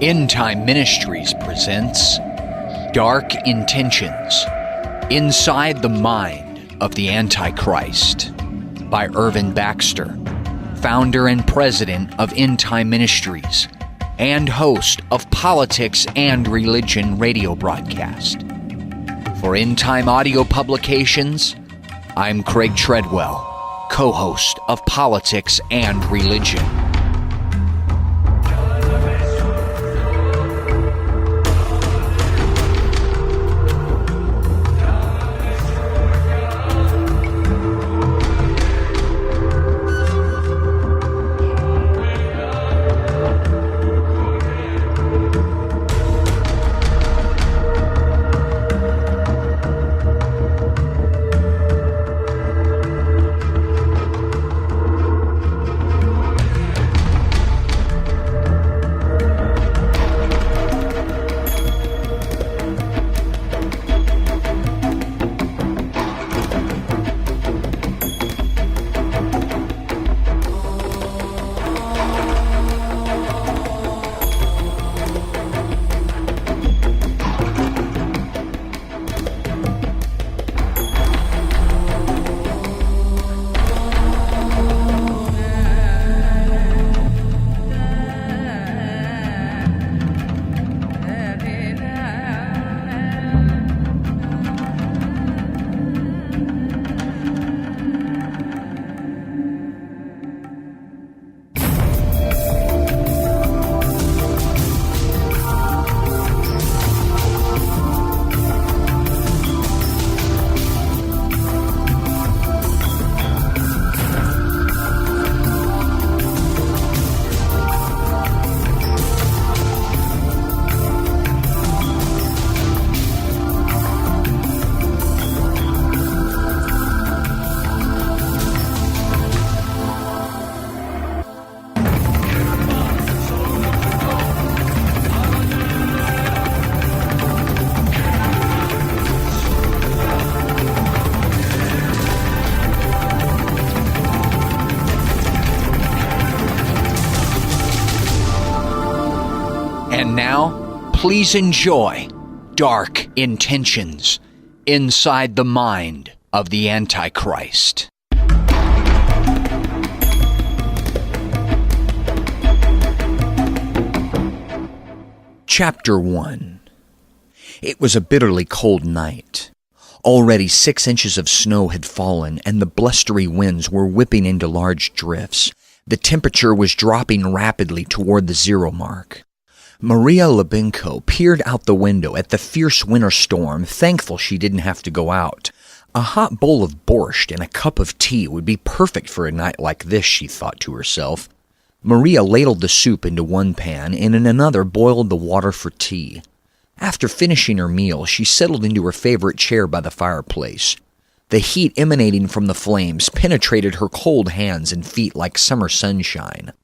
End Time Ministries presents Dark Intentions, Inside the Mind of the Antichrist by Irvin Baxter, founder and president of End Time Ministries and host of Politics and Religion radio broadcast. For End Time Audio Publications, I'm Craig Treadwell, co-host of Politics and Religion. And now, please enjoy Dark Intentions, Inside the Mind of the Antichrist. Chapter 1. It was a bitterly cold night. Already 6 inches of snow had fallen, and the blustery winds were whipping into large drifts. The temperature was dropping rapidly toward the 0 mark. Maria Lubinko peered out the window at the fierce winter storm, thankful she didn't have to go out. A hot bowl of borscht and a cup of tea would be perfect for a night like this, she thought to herself. Maria ladled the soup into one pan and in another boiled the water for tea. After finishing her meal, she settled into her favorite chair by the fireplace. The heat emanating from the flames penetrated her cold hands and feet like summer sunshine.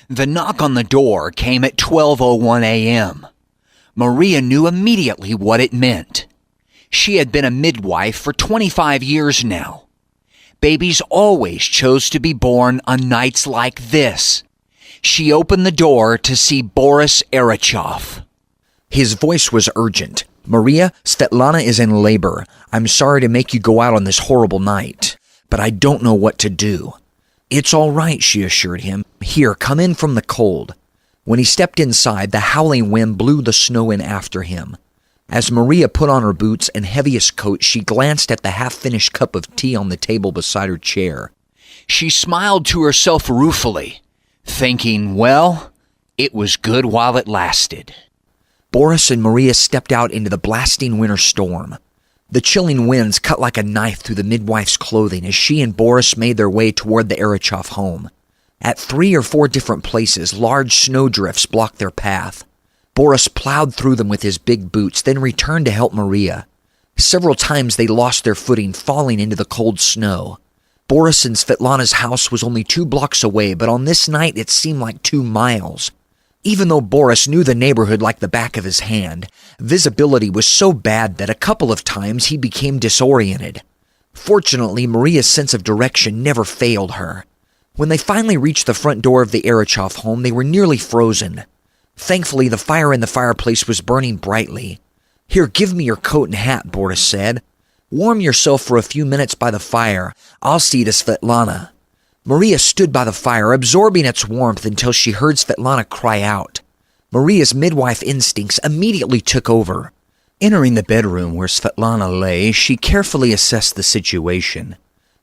The knock on the door came at 12:01 a.m. Maria knew immediately what it meant. She had been a midwife for 25 years now. Babies always chose to be born on nights like this. She opened the door to see Boris Arachev. His voice was urgent. "Maria, Svetlana is in labor. I'm sorry to make you go out on this horrible night, but I don't know what to do." "It's all right," she assured him. "Here, come in from the cold." When he stepped inside, the howling wind blew the snow in after him. As Maria put on her boots and heaviest coat, she glanced at the half-finished cup of tea on the table beside her chair. She smiled to herself ruefully, thinking, well, it was good while it lasted. Boris and Maria stepped out into the blasting winter storm. The chilling winds cut like a knife through the midwife's clothing as she and Boris made their way toward the Arachev home. At 3 or 4 different places, large snowdrifts blocked their path. Boris plowed through them with his big boots, then returned to help Maria. Several times they lost their footing, falling into the cold snow. Boris and Svetlana's house was only 2 blocks away, but on this night it seemed like 2 miles. Even though Boris knew the neighborhood like the back of his hand, visibility was so bad that a couple of times he became disoriented. Fortunately, Maria's sense of direction never failed her. When they finally reached the front door of the Arachev home, they were nearly frozen. Thankfully, the fire in the fireplace was burning brightly. "Here, give me your coat and hat," Boris said. "Warm yourself for a few minutes by the fire. I'll see to Svetlana." Maria stood by the fire, absorbing its warmth until she heard Svetlana cry out. Maria's midwife instincts immediately took over. Entering the bedroom where Svetlana lay, she carefully assessed the situation.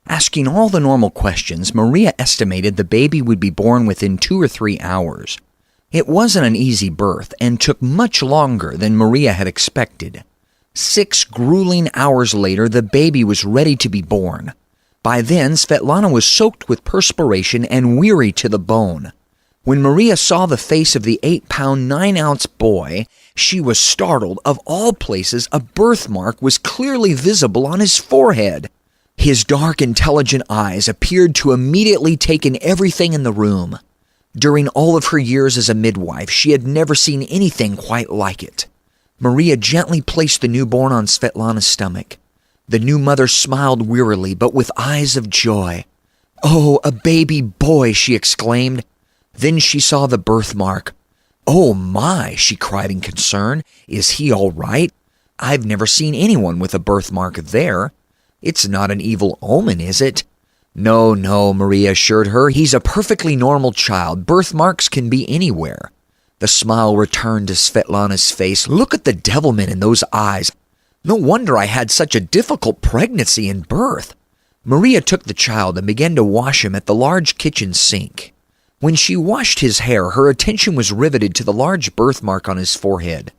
Asking all the normal questions, Maria estimated the baby would be born within 2 or 3 hours. It wasn't an easy birth and took much longer than Maria had expected. 6 grueling hours later, the baby was ready to be born. By then, Svetlana was soaked with perspiration and weary to the bone. When Maria saw the face of the 8-pound, 9-ounce boy, she was startled. Of all places, a birthmark was clearly visible on his forehead. His dark, intelligent eyes appeared to immediately take in everything in the room. During all of her years as a midwife, she had never seen anything quite like it. Maria gently placed the newborn on Svetlana's stomach. The new mother smiled wearily, but with eyes of joy. "Oh, a baby boy," she exclaimed. Then she saw the birthmark. "Oh my," she cried in concern. "Is he all right? I've never seen anyone with a birthmark there. It's not an evil omen, is it?" "No, no," Maria assured her. "He's a perfectly normal child. Birthmarks can be anywhere." The smile returned to Svetlana's face. "Look at the devilment in those eyes. No wonder I had such a difficult pregnancy and birth." Maria took the child and began to wash him at the large kitchen sink. When she washed his hair, her attention was riveted to the large birthmark on his forehead.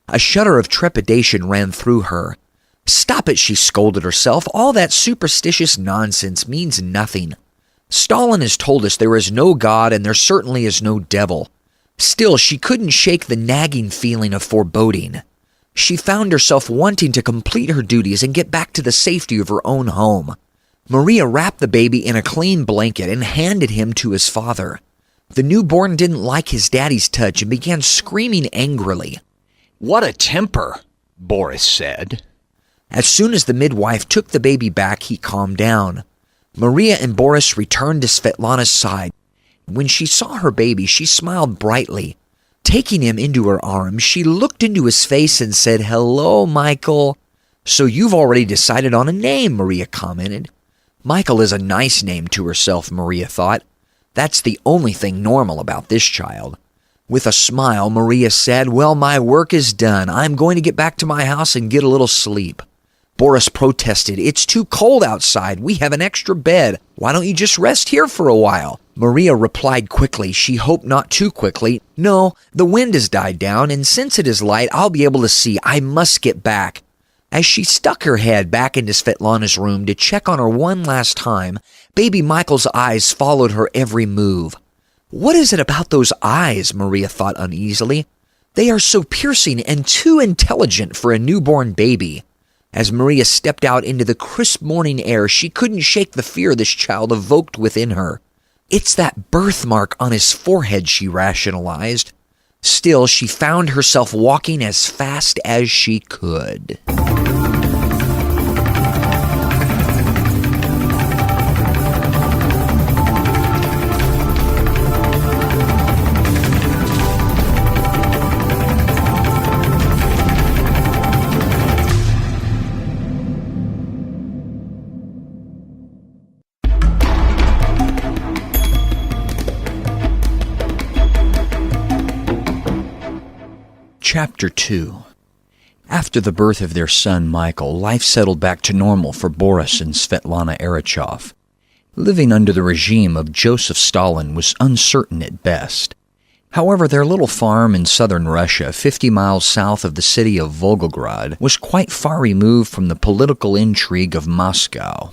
A shudder of trepidation ran through her. "Stop it," she scolded herself. "All that superstitious nonsense means nothing. Stalin has told us there is no God and there certainly is no devil." Still, she couldn't shake the nagging feeling of foreboding. She found herself wanting to complete her duties and get back to the safety of her own home. Maria wrapped the baby in a clean blanket and handed him to his father. The newborn didn't like his daddy's touch and began screaming angrily. "What a temper," Boris said. As soon as the midwife took the baby back, he calmed down. Maria and Boris returned to Svetlana's side. When she saw her baby, she smiled brightly. Taking him into her arms, she looked into his face and said, "Hello, Michael." "So you've already decided on a name," Maria commented. Michael is a nice name to herself, Maria thought. That's the only thing normal about this child. With a smile, Maria said, "Well, my work is done. I'm going to get back to my house and get a little sleep." Boris protested, "It's too cold outside. We have an extra bed. Why don't you just rest here for a while?" Maria replied quickly. She hoped not too quickly. "No, the wind has died down, and since it is light, I'll be able to see. I must get back." As she stuck her head back into Svetlana's room to check on her one last time, baby Michael's eyes followed her every move. What is it about those eyes, Maria thought uneasily? They are so piercing and too intelligent for a newborn baby. As Maria stepped out into the crisp morning air, she couldn't shake the fear this child evoked within her. "It's that birthmark on his forehead," she rationalized. Still, she found herself walking as fast as she could. Chapter 2. After the birth of their son Michael, life settled back to normal for Boris and Svetlana Arachev. Living under the regime of Joseph Stalin was uncertain at best. However, their little farm in southern Russia, 50 miles south of the city of Volgograd, was quite far removed from the political intrigue of Moscow.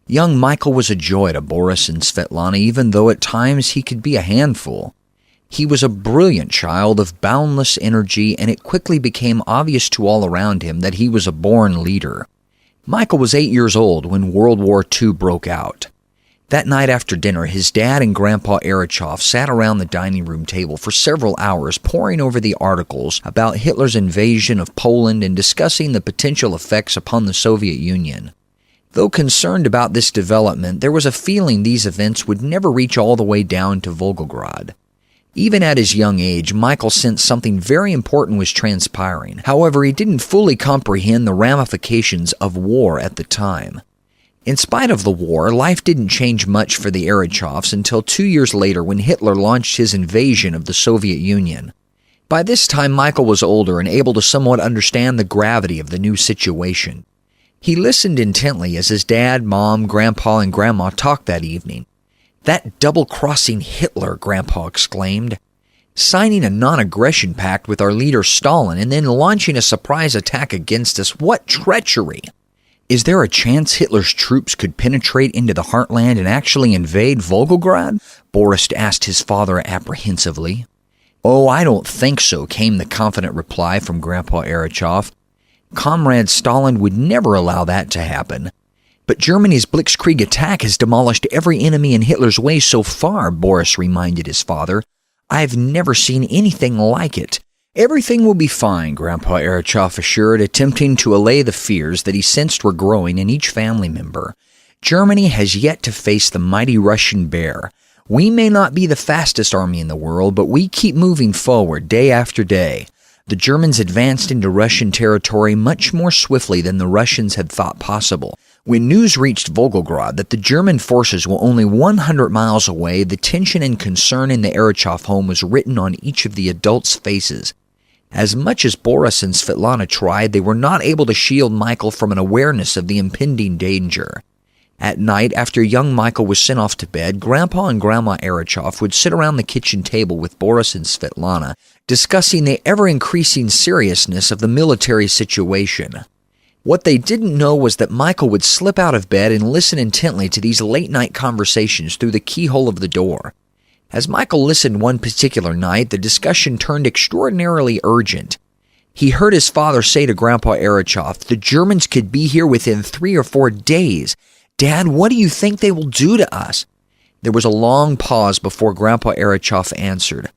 Young Michael was a joy to Boris and Svetlana, even though at times he could be a handful. He was a brilliant child of boundless energy, and it quickly became obvious to all around him that he was a born leader. Michael was 8 years old when World War II broke out. That night after dinner, his dad and Grandpa Arachev sat around the dining room table for several hours poring over the articles about Hitler's invasion of Poland and discussing the potential effects upon the Soviet Union. Though concerned about this development, there was a feeling these events would never reach all the way down to Volgograd. Even at his young age, Michael sensed something very important was transpiring. However, he didn't fully comprehend the ramifications of war at the time. In spite of the war, life didn't change much for the Arachevs until 2 years later when Hitler launched his invasion of the Soviet Union. By this time, Michael was older and able to somewhat understand the gravity of the new situation. He listened intently as his dad, mom, grandpa, and grandma talked that evening. "That double-crossing Hitler," Grandpa exclaimed. "Signing a non-aggression pact with our leader Stalin and then launching a surprise attack against us. What treachery! Is there a chance Hitler's troops could penetrate into the heartland and actually invade Volgograd?" Boris asked his father apprehensively. "Oh, I don't think so," came the confident reply from Grandpa Arachev. "Comrade Stalin would never allow that to happen." "But Germany's blitzkrieg attack has demolished every enemy in Hitler's way so far," Boris reminded his father. "I've never seen anything like it." "Everything will be fine," Grandpa Arachev assured, attempting to allay the fears that he sensed were growing in each family member. "Germany has yet to face the mighty Russian bear. We may not be the fastest army in the world, but we keep moving forward day after day." The Germans advanced into Russian territory much more swiftly than the Russians had thought possible. When news reached Volgograd that the German forces were only 100 miles away, the tension and concern in the Arachev home was written on each of the adults' faces. As much as Boris and Svetlana tried, they were not able to shield Michael from an awareness of the impending danger. At night, after young Michael was sent off to bed, Grandpa and Grandma Arachev would sit around the kitchen table with Boris and Svetlana, discussing the ever-increasing seriousness of the military situation. What they didn't know was that Michael would slip out of bed and listen intently to these late-night conversations through the keyhole of the door. As Michael listened one particular night, the discussion turned extraordinarily urgent. He heard his father say to Grandpa Arachev, "The Germans could be here within 3 or 4 days. Dad, what do you think they will do to us?" There was a long pause before Grandpa Arachev answered.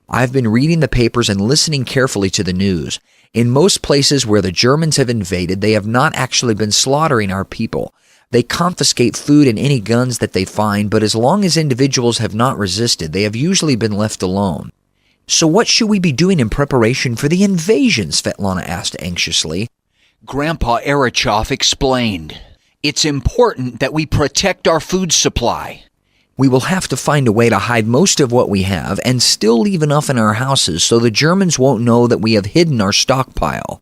"I've been reading the papers and listening carefully to the news. In most places where the Germans have invaded, they have not actually been slaughtering our people. They confiscate food and any guns that they find, but as long as individuals have not resisted, they have usually been left alone." "So what should we be doing in preparation for the invasion?" Svetlana asked anxiously. Grandpa Arachev explained. "It's important that we protect our food supply." "We will have to find a way to hide most of what we have and still leave enough in our houses so the Germans won't know that we have hidden our stockpile."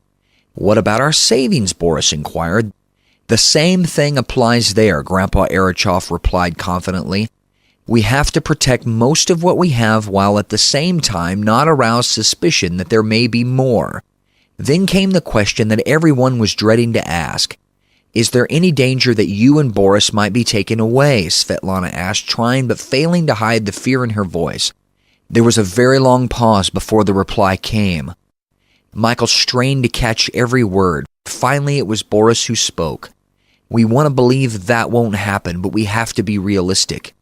"What about our savings?" Boris inquired. "The same thing applies there," Grandpa Arachev replied confidently. "We have to protect most of what we have while at the same time not arouse suspicion that there may be more." Then came the question that everyone was dreading to ask. "Is there any danger that you and Boris might be taken away?" Svetlana asked, trying but failing to hide the fear in her voice. There was a very long pause before the reply came. Michael strained to catch every word. Finally, it was Boris who spoke. "We want to believe that won't happen, but we have to be realistic.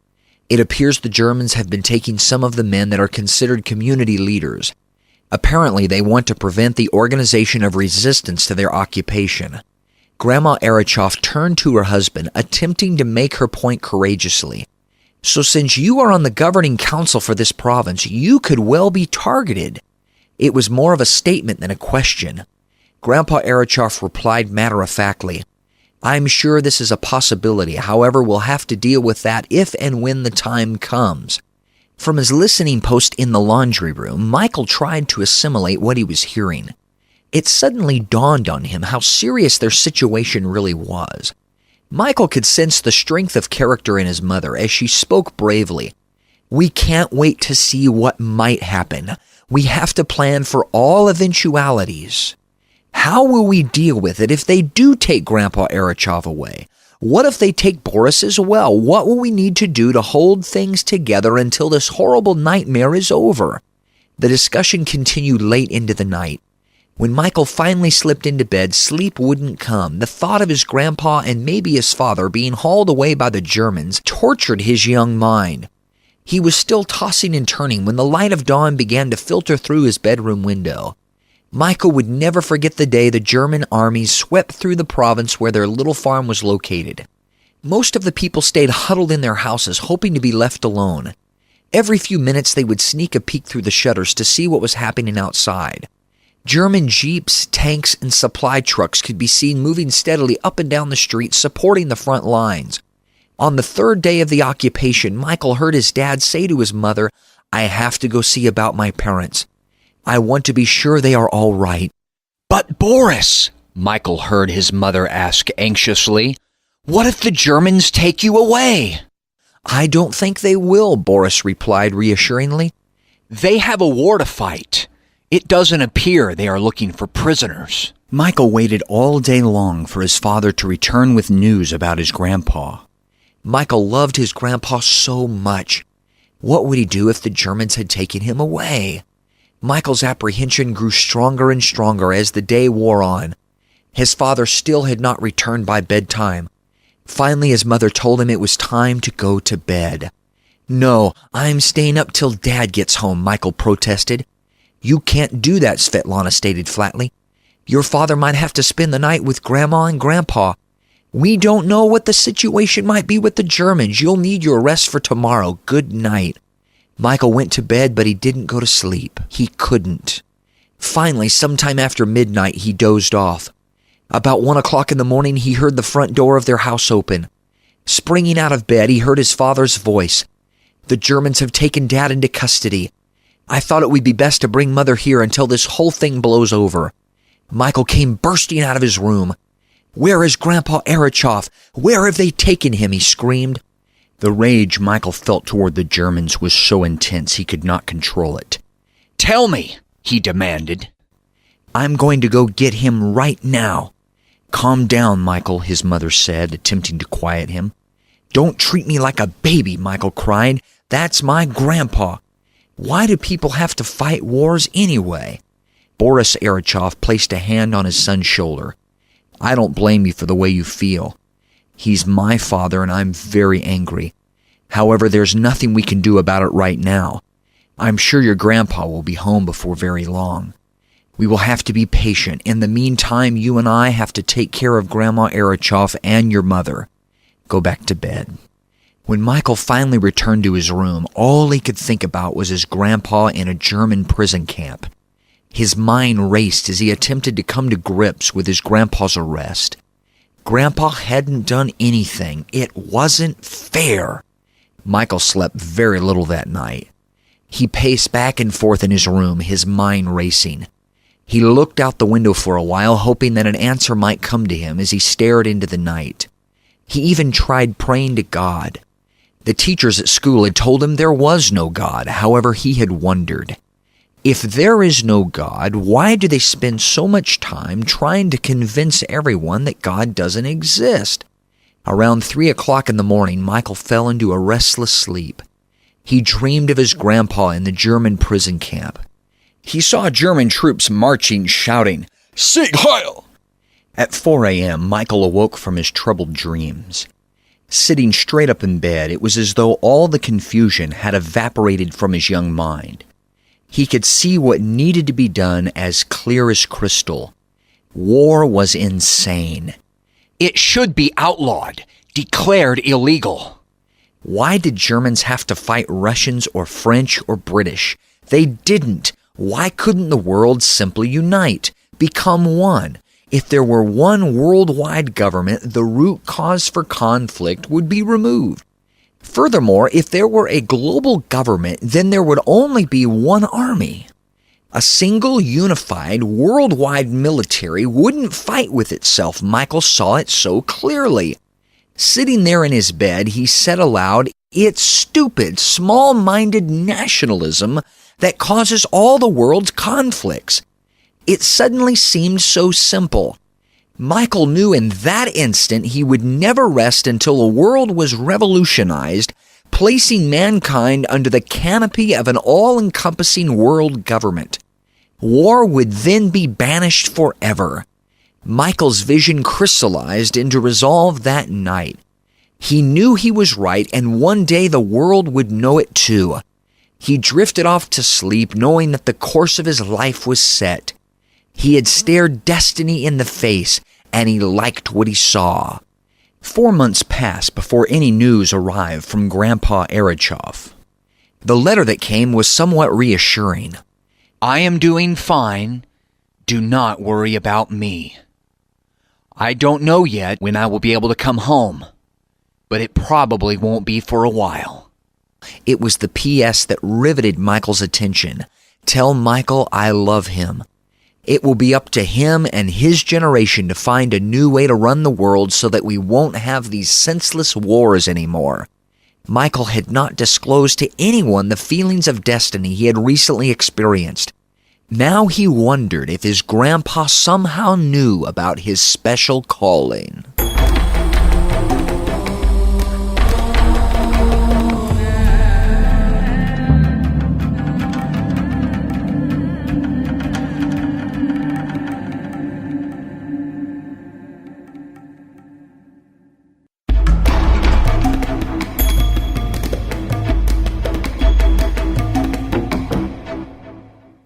It appears the Germans have been taking some of the men that are considered community leaders. Apparently, they want to prevent the organization of resistance to their occupation." Grandma Arachev turned to her husband, attempting to make her point courageously. "So since you are on the governing council for this province, you could well be targeted." It was more of a statement than a question. Grandpa Arachev replied matter-of-factly, "I'm sure this is a possibility. However, we'll have to deal with that if and when the time comes." From his listening post in the laundry room, Michael tried to assimilate what he was hearing. It suddenly dawned on him how serious their situation really was. Michael could sense the strength of character in his mother as she spoke bravely. "We can't wait to see what might happen. We have to plan for all eventualities. How will we deal with it if they do take Grandpa Arachev away? What if they take Boris as well? What will we need to do to hold things together until this horrible nightmare is over?" The discussion continued late into the night. When Michael finally slipped into bed, sleep wouldn't come. The thought of his grandpa and maybe his father being hauled away by the Germans tortured his young mind. He was still tossing and turning when the light of dawn began to filter through his bedroom window. Michael would never forget the day the German armies swept through the province where their little farm was located. Most of the people stayed huddled in their houses, hoping to be left alone. Every few minutes they would sneak a peek through the shutters to see what was happening outside. German jeeps, tanks, and supply trucks could be seen moving steadily up and down the street, supporting the front lines. On the third day of the occupation, Michael heard his dad say to his mother, "I have to go see about my parents. I want to be sure they are all right." "But Boris," Michael heard his mother ask anxiously, "what if the Germans take you away?" "I don't think they will," Boris replied reassuringly. "They have a war to fight. It doesn't appear they are looking for prisoners." Michael waited all day long for his father to return with news about his grandpa. Michael loved his grandpa so much. What would he do if the Germans had taken him away? Michael's apprehension grew stronger and stronger as the day wore on. His father still had not returned by bedtime. Finally, his mother told him it was time to go to bed. "No, I'm staying up till Dad gets home," Michael protested. "You can't do that," Svetlana stated flatly. "Your father might have to spend the night with Grandma and Grandpa. We don't know what the situation might be with the Germans. You'll need your rest for tomorrow. Good night." Michael went to bed, but he didn't go to sleep. He couldn't. Finally, sometime after midnight, he dozed off. About 1 o'clock in the morning, he heard the front door of their house open. Springing out of bed, he heard his father's voice. "The Germans have taken Dad into custody. I thought it would be best to bring Mother here until this whole thing blows over." Michael came bursting out of his room. "Where is Grandpa Arachev? Where have they taken him?" he screamed. The rage Michael felt toward the Germans was so intense he could not control it. "Tell me," he demanded. "I'm going to go get him right now." "Calm down, Michael," his mother said, attempting to quiet him. "Don't treat me like a baby," Michael cried. "That's my grandpa. Why do people have to fight wars anyway?" Boris Arachev placed a hand on his son's shoulder. "I don't blame you for the way you feel. He's my father, and I'm very angry. However, there's nothing we can do about it right now. I'm sure your grandpa will be home before very long. We will have to be patient. In the meantime, you and I have to take care of Grandma Arachev and your mother. Go back to bed." When Michael finally returned to his room, all he could think about was his grandpa in a German prison camp. His mind raced as he attempted to come to grips with his grandpa's arrest. Grandpa hadn't done anything. It wasn't fair. Michael slept very little that night. He paced back and forth in his room, his mind racing. He looked out the window for a while, hoping that an answer might come to him as he stared into the night. He even tried praying to God. The teachers at school had told him there was no God. However, he had wondered, if there is no God, why do they spend so much time trying to convince everyone that God doesn't exist? Around 3 o'clock in the morning, Michael fell into a restless sleep. He dreamed of his grandpa in the German prison camp. He saw German troops marching, shouting, "Sieg Heil!" At 4 a.m., Michael awoke from his troubled dreams. Sitting straight up in bed, it was as though all the confusion had evaporated from his young mind. He could see what needed to be done as clear as crystal. War was insane. It should be outlawed, declared illegal. Why did Germans have to fight Russians or French or British? They didn't. Why couldn't the world simply unite, become one? If there were one worldwide government, the root cause for conflict would be removed. Furthermore, if there were a global government, then there would only be one army. A single, unified, worldwide military wouldn't fight with itself. Michael saw it so clearly. Sitting there in his bed, he said aloud, "It's stupid, small-minded nationalism that causes all the world's conflicts." It suddenly seemed so simple. Michael knew in that instant he would never rest until the world was revolutionized, placing mankind under the canopy of an all-encompassing world government. War would then be banished forever. Michael's vision crystallized into resolve that night. He knew he was right, and one day the world would know it too. He drifted off to sleep, knowing that the course of his life was set. He had stared destiny in the face, and he liked what he saw. 4 months passed before any news arrived from Grandpa Arachev. The letter that came was somewhat reassuring. I am doing fine. Do not worry about me. I don't know yet when I will be able to come home, but it probably won't be for a while. It was the P.S. that riveted Michael's attention. Tell Michael I love him. It will be up to him and his generation to find a new way to run the world so that we won't have these senseless wars anymore. Michael had not disclosed to anyone the feelings of destiny he had recently experienced. Now he wondered if his grandpa somehow knew about his special calling.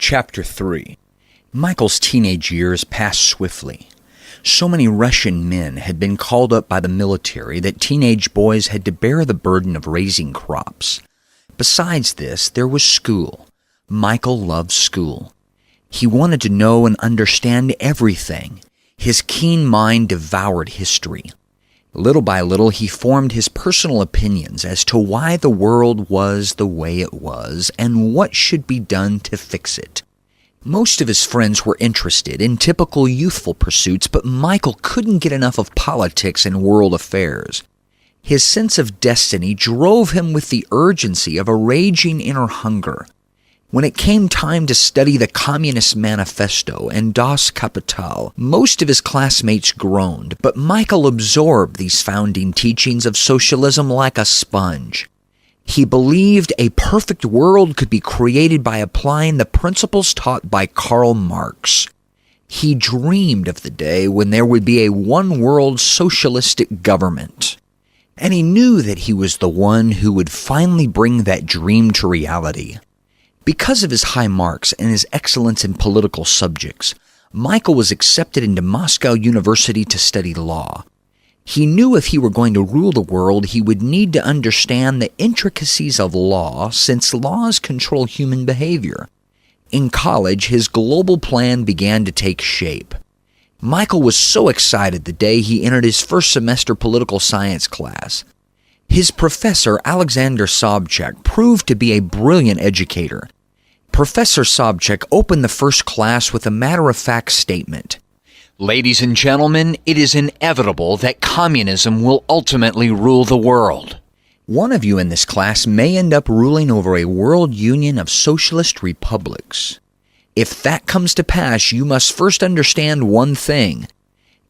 Chapter 3. Michael's teenage years passed swiftly. So many Russian men had been called up by the military that teenage boys had to bear the burden of raising crops. Besides this, there was school. Michael loved school. He wanted to know and understand everything. His keen mind devoured history. Little by little, he formed his personal opinions as to why the world was the way it was and what should be done to fix it. Most of his friends were interested in typical youthful pursuits, but Michael couldn't get enough of politics and world affairs. His sense of destiny drove him with the urgency of a raging inner hunger. When it came time to study the Communist Manifesto and Das Kapital, most of his classmates groaned, but Michael absorbed these founding teachings of socialism like a sponge. He believed a perfect world could be created by applying the principles taught by Karl Marx. He dreamed of the day when there would be a one-world socialistic government. And he knew that he was the one who would finally bring that dream to reality. Because of his high marks and his excellence in political subjects, Michael was accepted into Moscow University to study law. He knew if he were going to rule the world, he would need to understand the intricacies of law, since laws control human behavior. In college, his global plan began to take shape. Michael was so excited the day he entered his first semester political science class. His professor, Alexander Sobchak, proved to be a brilliant educator. Professor Sobchak opened the first class with a matter-of-fact statement. Ladies and gentlemen, it is inevitable that communism will ultimately rule the world. One of you in this class may end up ruling over a world union of socialist republics. If that comes to pass, you must first understand one thing.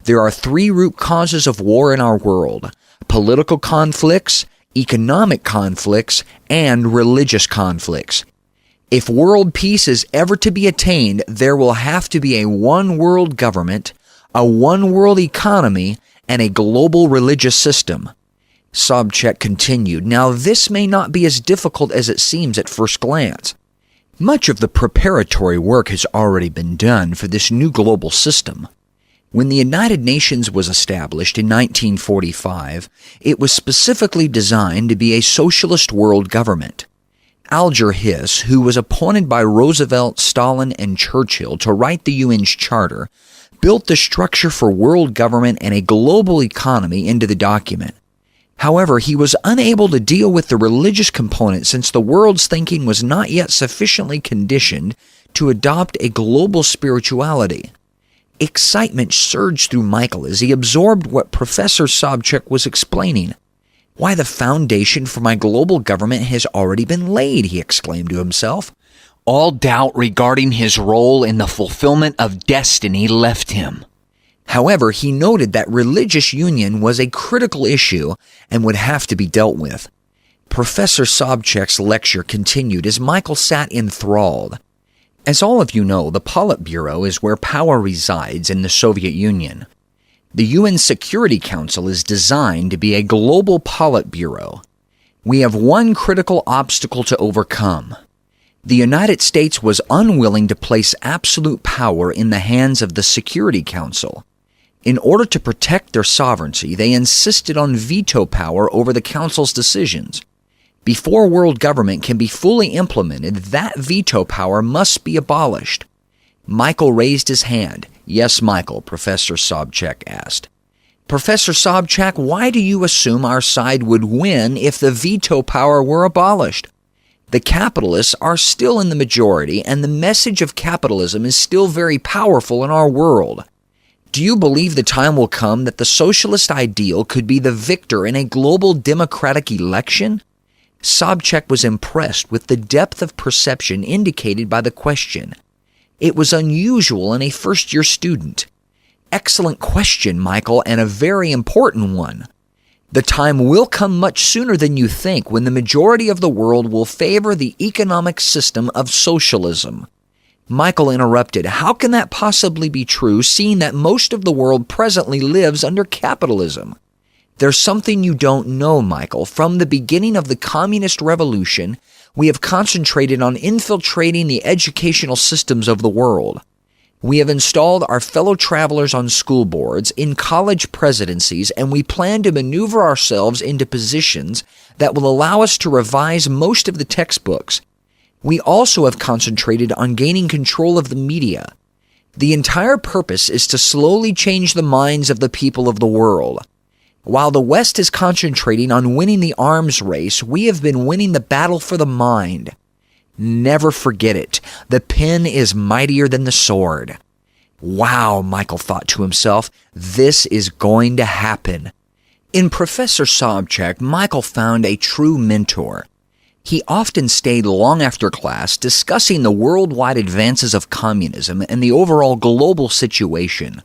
There are 3 root causes of war in our world: political conflicts, economic conflicts, and religious conflicts. If world peace is ever to be attained, there will have to be a one-world government, a one-world economy, and a global religious system. Sobchak continued, now this may not be as difficult as it seems at first glance. Much of the preparatory work has already been done for this new global system. When the United Nations was established in 1945, it was specifically designed to be a socialist world government. Alger Hiss, who was appointed by Roosevelt, Stalin, and Churchill to write the UN's charter, built the structure for world government and a global economy into the document. However, he was unable to deal with the religious component since the world's thinking was not yet sufficiently conditioned to adopt a global spirituality. Excitement surged through Michael as he absorbed what Professor Sobchak was explaining. Why, the foundation for my global government has already been laid, he exclaimed to himself. All doubt regarding his role in the fulfillment of destiny left him. However, he noted that religious union was a critical issue and would have to be dealt with. Professor Sobchak's lecture continued as Michael sat enthralled. As all of you know, the Politburo is where power resides in the Soviet Union. The UN Security Council is designed to be a global Politburo. We have one critical obstacle to overcome. The United States was unwilling to place absolute power in the hands of the Security Council. In order to protect their sovereignty, they insisted on veto power over the Council's decisions. Before world government can be fully implemented, that veto power must be abolished. Michael raised his hand. Yes, Michael, Professor Sobchak asked. Professor Sobchak, why do you assume our side would win if the veto power were abolished? The capitalists are still in the majority, and the message of capitalism is still very powerful in our world. Do you believe the time will come that the socialist ideal could be the victor in a global democratic election? Sobchak was impressed with the depth of perception indicated by the question. It was unusual in a first-year student. Excellent question, Michael, and a very important one. The time will come much sooner than you think when the majority of the world will favor the economic system of socialism. Michael interrupted. How can that possibly be true, seeing that most of the world presently lives under capitalism? There's something you don't know, Michael. From the beginning of the communist revolution, we have concentrated on infiltrating the educational systems of the world. We have installed our fellow travelers on school boards, in college presidencies, and we plan to maneuver ourselves into positions that will allow us to revise most of the textbooks. We also have concentrated on gaining control of the media. The entire purpose is to slowly change the minds of the people of the world. While the West is concentrating on winning the arms race, we have been winning the battle for the mind. Never forget it. The pen is mightier than the sword. Wow, Michael thought to himself, this is going to happen. In Professor Sobchak, Michael found a true mentor. He often stayed long after class discussing the worldwide advances of communism and the overall global situation.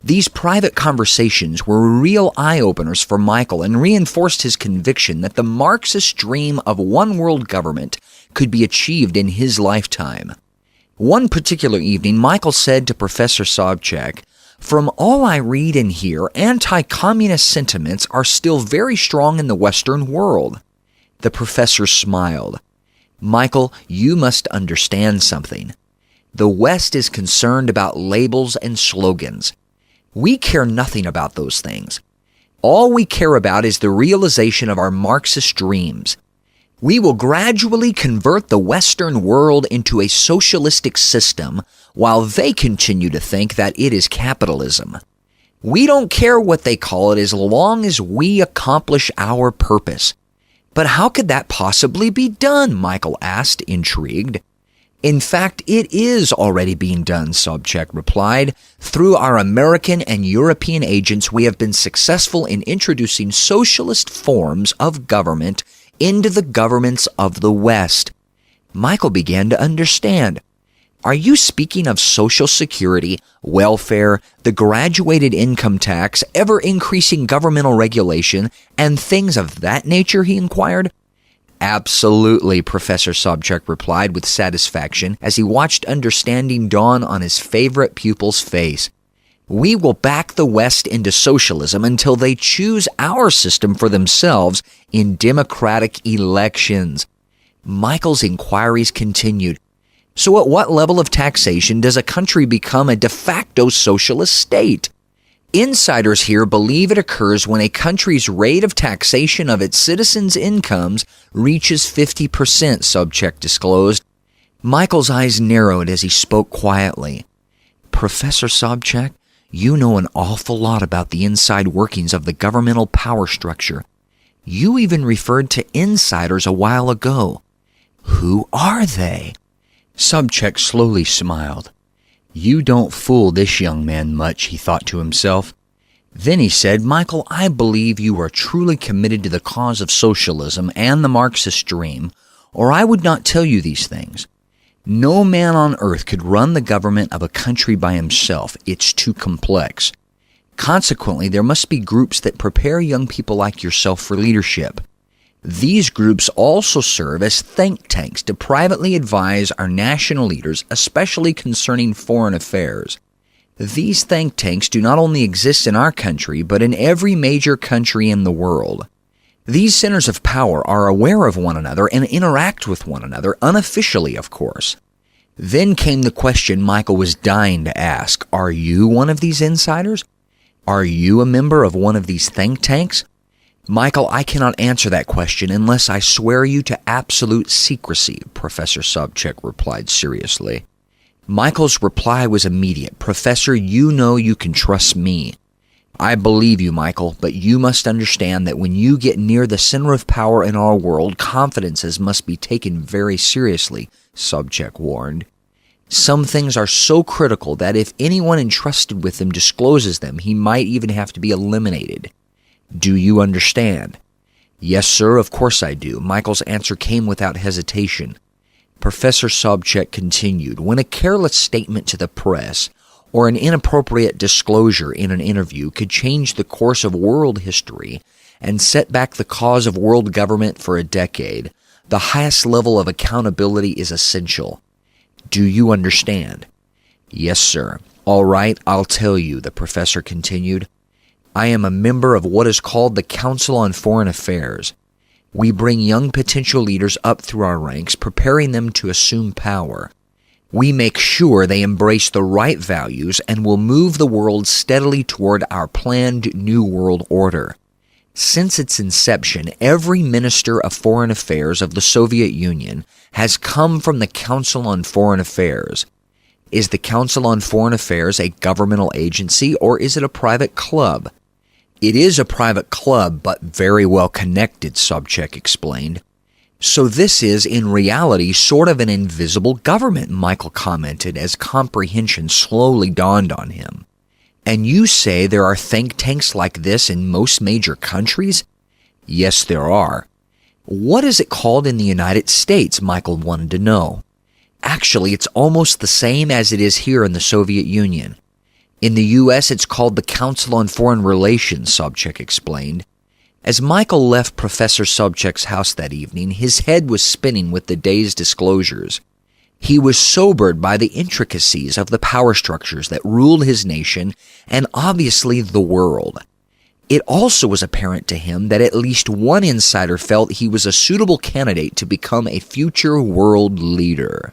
These private conversations were real eye-openers for Michael and reinforced his conviction that the Marxist dream of one world government could be achieved in his lifetime. One particular evening, Michael said to Professor Sobchak, "From all I read and hear, anti-communist sentiments are still very strong in the Western world." The professor smiled. "Michael, you must understand something. The West is concerned about labels and slogans. We care nothing about those things. All we care about is the realization of our Marxist dreams. We will gradually convert the Western world into a socialistic system while they continue to think that it is capitalism. We don't care what they call it as long as we accomplish our purpose." "But how could that possibly be done?" Michael asked, intrigued. "In fact, it is already being done," Sobchak replied. "Through our American and European agents, we have been successful in introducing socialist forms of government into the governments of the West." Michael began to understand. "Are you speaking of Social Security, welfare, the graduated income tax, ever-increasing governmental regulation, and things of that nature?" he inquired. "Absolutely," Professor Sobchak replied with satisfaction as he watched understanding dawn on his favorite pupil's face. "We will back the West into socialism until they choose our system for themselves in democratic elections." Michael's inquiries continued. "So at what level of taxation does a country become a de facto socialist state?" "Insiders here believe it occurs when a country's rate of taxation of its citizens' incomes reaches 50%, Sobchak disclosed. Michael's eyes narrowed as he spoke quietly. "Professor Sobchak, you know an awful lot about the inside workings of the governmental power structure. You even referred to insiders a while ago. Who are they?" Sobchak slowly smiled. "You don't fool this young man much," he thought to himself. Then he said, "Michael, I believe you are truly committed to the cause of socialism and the Marxist dream, or I would not tell you these things. No man on earth could run the government of a country by himself. It's too complex. Consequently, there must be groups that prepare young people like yourself for leadership. These groups also serve as think tanks to privately advise our national leaders, especially concerning foreign affairs. These think tanks do not only exist in our country, but in every major country in the world. These centers of power are aware of one another and interact with one another, unofficially, of course." Then came the question Michael was dying to ask. "Are you one of these insiders? Are you a member of one of these think tanks?" Michael, I cannot answer that question unless I swear you to absolute secrecy, Professor Sobchak replied seriously. Michael's reply was immediate. Professor, you know you can trust me. I believe you, Michael, but you must understand that when you get near the center of power in our world, confidences must be taken very seriously, Sobchak warned. Some things are so critical that if anyone entrusted with them discloses them, he might even have to be eliminated. Do you understand? Yes, sir, of course I do. Michael's answer came without hesitation. Professor Sobchak continued, when a careless statement to the press or an inappropriate disclosure in an interview could change the course of world history and set back the cause of world government for a decade, the highest level of accountability is essential. Do you understand? Yes, sir. All right, I'll tell you, the professor continued. I am a member of what is called the Council on Foreign Affairs. We bring young potential leaders up through our ranks, preparing them to assume power. We make sure they embrace the right values and will move the world steadily toward our planned New World Order. Since its inception, every Minister of Foreign Affairs of the Soviet Union has come from the Council on Foreign Affairs. Is the Council on Foreign Affairs a governmental agency or is it a private club? It is a private club, but very well connected, Sobchak explained. So this is, in reality, sort of an invisible government, Michael commented as comprehension slowly dawned on him. And you say there are think tanks like this in most major countries? Yes, there are. What is it called in the United States? Michael wanted to know. Actually, it's almost the same as it is here in the Soviet Union. In the U.S., it's called the Council on Foreign Relations, Sobchak explained. As Michael left Professor Sobchak's house that evening, his head was spinning with the day's disclosures. He was sobered by the intricacies of the power structures that ruled his nation and obviously the world. It also was apparent to him that at least one insider felt he was a suitable candidate to become a future world leader.